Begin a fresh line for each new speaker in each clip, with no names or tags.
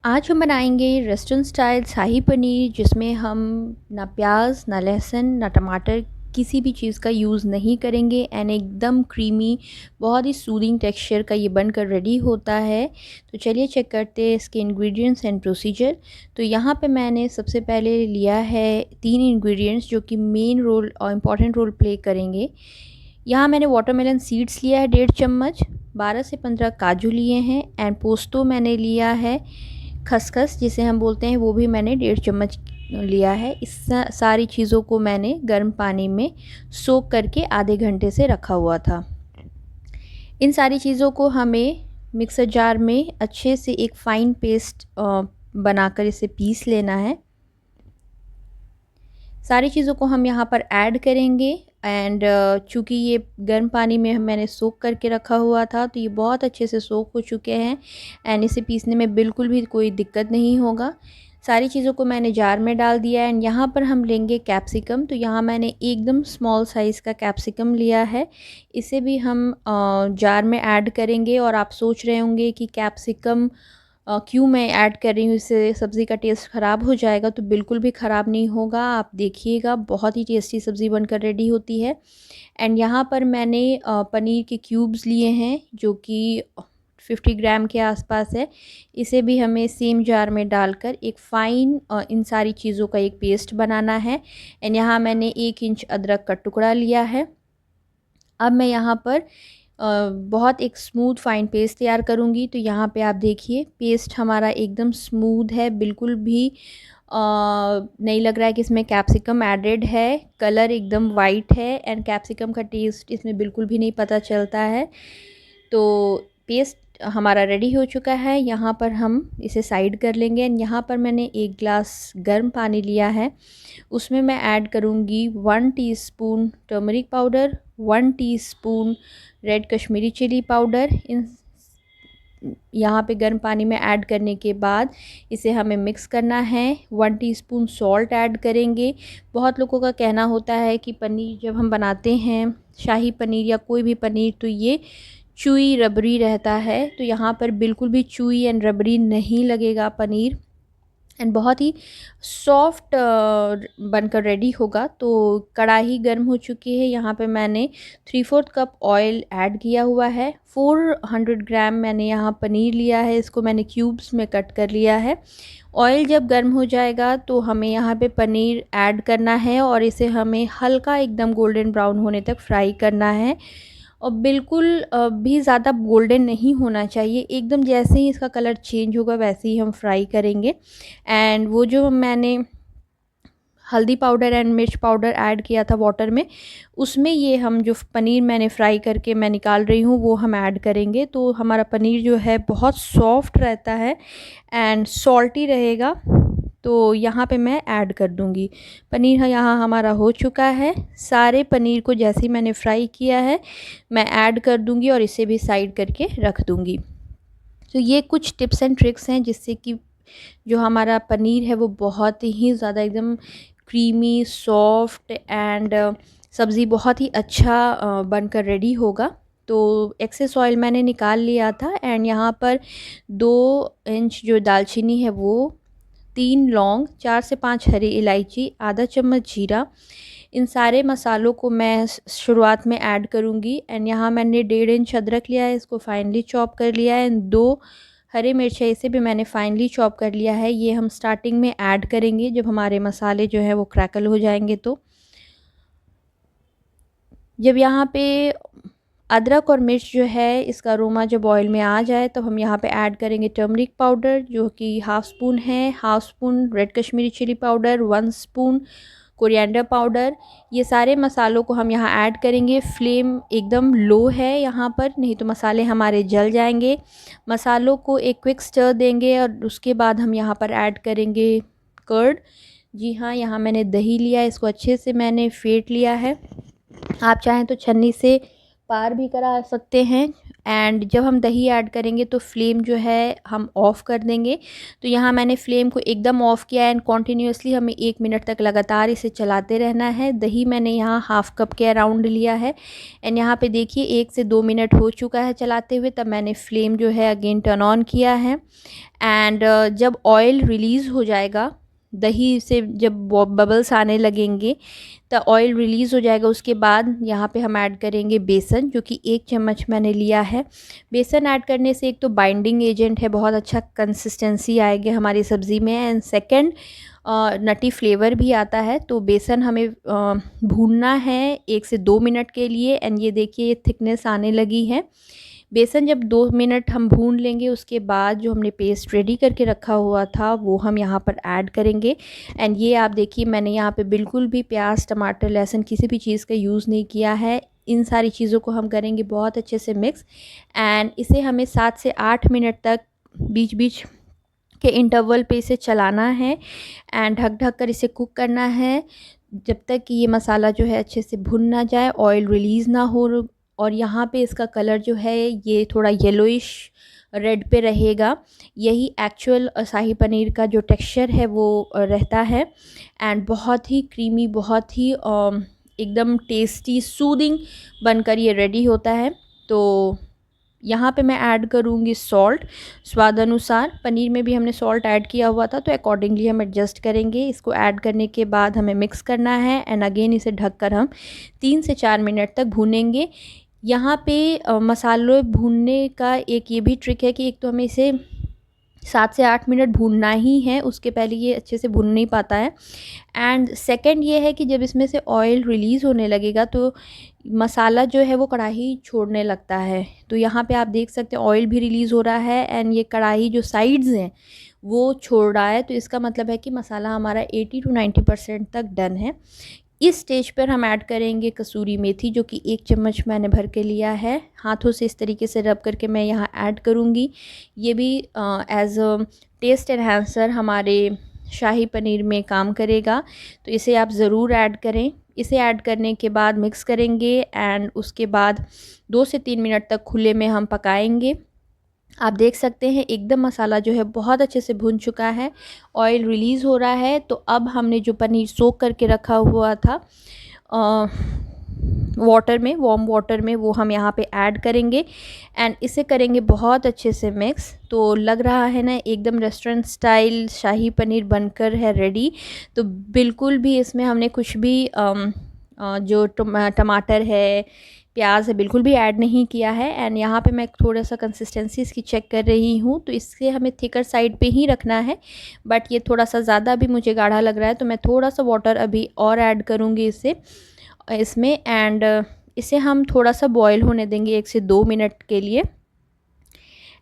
आज हम बनाएंगे रेस्टोरेंट स्टाइल शाही पनीर, जिसमें हम ना प्याज ना लहसुन ना टमाटर किसी भी चीज़ का यूज़ नहीं करेंगे एंड एकदम क्रीमी, बहुत ही सूदिंग टेक्सचर का ये बनकर रेडी होता है। तो चलिए चेक करते हैं इसके इंग्रेडिएंट्स एंड प्रोसीजर। तो यहाँ पे मैंने सबसे पहले लिया है 3 इंग्रेडिएंट्स जो कि मेन रोल और इम्पॉर्टेंट रोल प्ले करेंगे। यहाँ मैंने वाटरमेलन सीड्स लिया है 1.5 चम्मच, 12 से 15 काजू लिए हैं एंड पोस्तो मैंने लिया है, खसखस जिसे हम बोलते हैं वो भी मैंने 1.5 चम्मच लिया है। इस सारी चीज़ों को मैंने गर्म पानी में सोक करके आधे घंटे से रखा हुआ था। इन सारी चीज़ों को हमें मिक्सर जार में अच्छे से एक फ़ाइन पेस्ट बनाकर इसे पीस लेना है। सारी चीज़ों को हम यहाँ पर ऐड करेंगे एंड चूँकि ये गर्म पानी में मैंने सोक करके रखा हुआ था तो ये बहुत अच्छे से सोक हो चुके हैं एंड इसे पीसने में बिल्कुल भी कोई दिक्कत नहीं होगा। सारी चीज़ों को मैंने जार में डाल दिया एंड यहाँ पर हम लेंगे कैप्सिकम। तो यहाँ मैंने एकदम स्मॉल साइज़ का कैप्सिकम लिया है, इसे भी हम जार में ऐड करेंगे। और आप सोच रहे होंगे कि कैप्सिकम क्यों मैं ऐड कर रही हूँ, इससे सब्ज़ी का टेस्ट ख़राब हो जाएगा। तो बिल्कुल भी ख़राब नहीं होगा, आप देखिएगा बहुत ही टेस्टी सब्ज़ी बनकर रेडी होती है। एंड यहाँ पर मैंने पनीर के क्यूब्स लिए हैं जो कि 50 ग्राम के आसपास है। इसे भी हमें सेम जार में डालकर एक फ़ाइन इन सारी चीज़ों का एक पेस्ट बनाना है। एंड यहाँ मैंने 1 इंच अदरक का टुकड़ा लिया है। अब मैं यहाँ पर बहुत एक स्मूथ फ़ाइन पेस्ट तैयार करूँगी। तो यहाँ पे आप देखिए पेस्ट हमारा एकदम स्मूथ है, बिल्कुल भी नहीं लग रहा है कि इसमें कैप्सिकम एडेड है। कलर एकदम वाइट है एंड कैप्सिकम का टेस्ट इसमें बिल्कुल भी नहीं पता चलता है। तो पेस्ट हमारा रेडी हो चुका है, यहाँ पर हम इसे साइड कर लेंगे। एंड यहाँ पर मैंने 1 ग्लास गर्म पानी लिया है, उसमें मैं ऐड करूँगी 1 teaspoon turmeric powder, 1 teaspoon red Kashmiri chilli powder. इन यहाँ पे गर्म पानी में ऐड करने के बाद इसे हमें मिक्स करना है। 1 टीस्पून सॉल्ट ऐड करेंगे। बहुत लोगों का कहना होता है कि पनीर जब हम बनाते हैं, शाही पनीर या कोई भी पनीर, तो ये चूई रबरी रहता है। तो यहाँ पर बिल्कुल भी चूई एंड रबरी नहीं लगेगा पनीर एंड बहुत ही सॉफ्ट बनकर रेडी होगा। तो कढ़ाई गर्म हो चुकी है, यहाँ पे मैंने 3/4 कप ऑयल ऐड किया हुआ है। 400 ग्राम मैंने यहाँ पनीर लिया है, इसको मैंने क्यूब्स में कट कर लिया है। ऑयल जब गर्म हो जाएगा तो हमें यहाँ पे पनीर ऐड करना है और इसे हमें हल्का एकदम गोल्डन ब्राउन होने तक फ्राई करना है। और बिल्कुल भी ज़्यादा गोल्डन नहीं होना चाहिए, एकदम जैसे ही इसका कलर चेंज होगा वैसे ही हम फ्राई करेंगे। एंड वो जो मैंने हल्दी पाउडर एंड मिर्च पाउडर ऐड किया था वाटर में, उसमें ये हम जो पनीर मैंने फ्राई करके मैं निकाल रही हूँ वो हम ऐड करेंगे। तो हमारा पनीर जो है बहुत सॉफ्ट रहता है एंड सॉल्टी रहेगा। तो यहाँ पे मैं ऐड कर दूँगी पनीर। यहाँ हमारा हो चुका है। सारे पनीर को जैसे ही मैंने फ्राई किया है मैं ऐड कर दूँगी और इसे भी साइड करके रख दूँगी। तो ये कुछ टिप्स एंड ट्रिक्स हैं जिससे कि जो हमारा पनीर है वो बहुत ही ज़्यादा एकदम क्रीमी सॉफ्ट एंड सब्ज़ी बहुत ही अच्छा बनकर रेडी होगा। तो एक्सेस ऑयल मैंने निकाल लिया था एंड यहाँ पर 2 इंच जो दालचीनी है वो, 3 लौंग, 4 से 5 हरी इलायची, आधा चम्मच जीरा, इन सारे मसालों को मैं शुरुआत में ऐड करूँगी। एंड यहाँ मैंने 1.5 इंच अदरक लिया है, इसको फाइनली चॉप कर लिया है। एंड 2 हरे मिर्च है, इसे भी मैंने फाइनली चॉप कर लिया है। ये हम स्टार्टिंग में ऐड करेंगे जब हमारे मसाले जो है वो क्रैकल हो जाएंगे। तो जब यहाँ पे अदरक और मिर्च जो है इसका अरोमा जब ऑयल में आ जाए तो हम यहाँ पे ऐड करेंगे टर्मरिक पाउडर जो कि 1/2 स्पून है, 1/2 spoon red Kashmiri chilli powder, 1 spoon coriander powder. ये सारे मसालों को हम यहाँ ऐड करेंगे। फ्लेम एकदम लो है यहाँ पर, नहीं तो मसाले हमारे जल जाएंगे। मसालों को एक क्विक स्टर देंगे और उसके बाद हम यहाँ पर ऐड करेंगे कर्ड। जी हाँ, यहाँ मैंने दही लिया है, इसको अच्छे से मैंने फेंट लिया है। आप चाहें तो छन्नी से पार भी करा सकते हैं। एंड जब हम दही ऐड करेंगे तो फ्लेम जो है हम ऑफ़ कर देंगे। तो यहाँ मैंने फ्लेम को एकदम ऑफ़ किया है एंड कॉन्टीन्यूसली हमें 1 मिनट तक लगातार इसे चलाते रहना है। दही मैंने यहाँ हाफ़ कप के अराउंड लिया है एंड यहाँ पे देखिए 1 से 2 मिनट हो चुका है चलाते हुए, तब मैंने फ्लेम जो है अगेन टर्न ऑन किया है। एंड जब ऑयल रिलीज़ हो जाएगा, दही से जब बबल्स आने लगेंगे तो ऑयल रिलीज़ हो जाएगा, उसके बाद यहाँ पे हम ऐड करेंगे बेसन, जो कि 1 चम्मच मैंने लिया है। बेसन ऐड करने से एक तो बाइंडिंग एजेंट है, बहुत अच्छा कंसिस्टेंसी आएगी हमारी सब्ज़ी में, एंड सेकंड नटी फ्लेवर भी आता है। तो बेसन हमें भूनना है 1 से 2 मिनट के लिए एंड ये देखिए ये थिकनेस आने लगी है। बेसन जब 2 मिनट हम भून लेंगे, उसके बाद जो हमने पेस्ट रेडी करके रखा हुआ था वो हम यहाँ पर ऐड करेंगे। एंड ये आप देखिए मैंने यहाँ पे बिल्कुल भी प्याज, टमाटर, लहसुन किसी भी चीज़ का यूज़ नहीं किया है। इन सारी चीज़ों को हम करेंगे बहुत अच्छे से मिक्स एंड इसे हमें 7 से 8 मिनट तक बीच बीच के इंटरवल पे इसे चलाना है एंड ढक ढक कर इसे कुक करना है जब तक कि ये मसाला जो है अच्छे से भुन ना जाए, ऑयल रिलीज़ ना हो। और यहाँ पे इसका कलर जो है ये थोड़ा येलोइश रेड पे रहेगा। यही एक्चुअल शाही पनीर का जो टेक्सचर है वो रहता है एंड बहुत ही क्रीमी, बहुत ही एकदम टेस्टी, सूदिंग बनकर ये रेडी होता है। तो यहाँ पे मैं ऐड करूँगी सॉल्ट स्वाद अनुसार। पनीर में भी हमने सॉल्ट ऐड किया हुआ था तो अकॉर्डिंगली हम एडजस्ट करेंगे। इसको ऐड करने के बाद हमें मिक्स करना है एंड अगेन इसे ढककर हम 3 से 4 मिनट तक भूनेंगे। यहाँ पे मसालों भूनने का एक ये भी ट्रिक है कि एक तो हमें इसे 7 से 8 मिनट भूनना ही है, उसके पहले ये अच्छे से भून नहीं पाता है। एंड सेकंड ये है कि जब इसमें से ऑयल रिलीज़ होने लगेगा तो मसाला जो है वो कढ़ाई छोड़ने लगता है। तो यहाँ पे आप देख सकते हैं ऑयल भी रिलीज़ हो रहा है एंड ये कढ़ाई जो साइड्स हैं वो छोड़ रहा है। तो इसका मतलब है कि मसाला हमारा 80 to 90% तक डन है। इस स्टेज पर हम ऐड करेंगे कसूरी मेथी, जो कि 1 चम्मच मैंने भर के लिया है। हाथों से इस तरीके से रब करके मैं यहाँ ऐड करूँगी। ये भी एज अ टेस्ट एनहांसर हमारे शाही पनीर में काम करेगा, तो इसे आप ज़रूर ऐड करें। इसे ऐड करने के बाद मिक्स करेंगे एंड उसके बाद 2 से 3 मिनट तक खुले में हम पकाएंगे। आप देख सकते हैं एकदम मसाला जो है बहुत अच्छे से भुन चुका है, ऑयल रिलीज़ हो रहा है। तो अब हमने जो पनीर सोक करके रखा हुआ था वाटर में, वार्म वाटर में, वो हम यहाँ पे ऐड करेंगे एंड इसे करेंगे बहुत अच्छे से मिक्स। तो लग रहा है ना एकदम रेस्टोरेंट स्टाइल शाही पनीर बनकर है रेडी। तो बिल्कुल भी इसमें हमने कुछ भी जो टमाटर है, प्याज है, बिल्कुल भी ऐड नहीं किया है। एंड यहाँ पे मैं थोड़ा सा कंसिस्टेंसी इसकी चेक कर रही हूँ, तो इससे हमें थिकर साइड पे ही रखना है, बट ये थोड़ा सा ज़्यादा भी मुझे गाढ़ा लग रहा है तो मैं थोड़ा सा वाटर अभी और ऐड करूँगी इसमें एंड इसे हम थोड़ा सा बॉयल होने देंगे 1 से 2 मिनट के लिए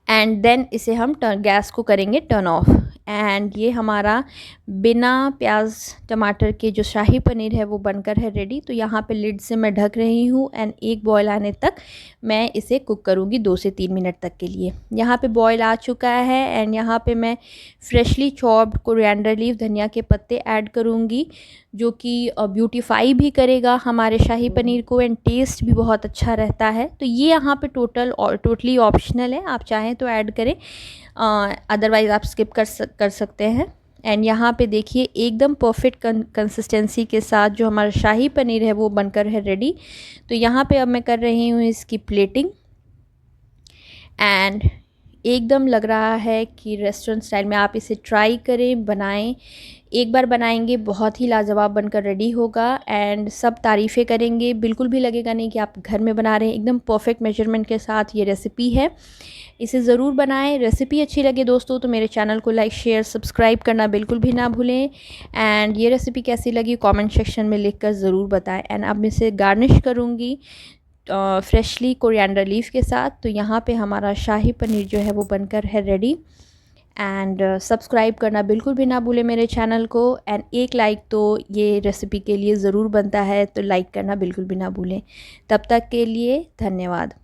एंड देन इसे हम गैस को करेंगे टर्न ऑफ। एंड ये हमारा बिना प्याज टमाटर के जो शाही पनीर है वो बनकर है रेडी। तो यहाँ पे लिड से मैं ढक रही हूँ एंड एक बॉयल आने तक मैं इसे कुक करूँगी 2 से 3 मिनट तक के लिए। यहाँ पे बॉयल आ चुका है एंड यहाँ पे मैं फ्रेशली चॉप्ड कोरिएंडर लीफ, धनिया के पत्ते ऐड करूँगी, जो कि ब्यूटीफाई भी करेगा हमारे शाही पनीर को एंड टेस्ट भी बहुत अच्छा रहता है। तो ये यहाँ पे टोटली ऑप्शनल है, आप चाहें तो ऐड करें, अदरवाइज़ आप स्किप कर सकते हैं। एंड यहाँ पे देखिए एकदम परफेक्ट कंसिस्टेंसी के साथ जो हमारा शाही पनीर है वो बनकर है रेडी। तो यहाँ पे अब मैं कर रही हूँ इसकी प्लेटिंग एंड एकदम लग रहा है कि रेस्टोरेंट स्टाइल में। आप इसे ट्राई करें, बनाएं, एक बार बनाएंगे बहुत ही लाजवाब बनकर रेडी होगा एंड सब तारीफ़ें करेंगे। बिल्कुल भी लगेगा नहीं कि आप घर में बना रहे हैं, एकदम परफेक्ट मेजरमेंट के साथ ये रेसिपी है। इसे ज़रूर बनाएं। रेसिपी अच्छी लगे दोस्तों तो मेरे चैनल को लाइक, शेयर, सब्सक्राइब करना बिल्कुल भी ना भूलें एंड ये रेसिपी कैसी लगी कमेंट सेक्शन में लिखकर ज़रूर बताएं। एंड अब मैं इसे गार्निश करूँगी फ्रेशली कोरिएंडर लीफ के साथ। तो यहाँ पे हमारा शाही पनीर जो है वो बनकर है रेडी एंड सब्सक्राइब करना बिल्कुल भी ना भूलें मेरे चैनल को एंड एक लाइक तो ये रेसिपी के लिए ज़रूर बनता है, तो लाइक करना बिल्कुल भी ना भूलें। तब तक के लिए धन्यवाद।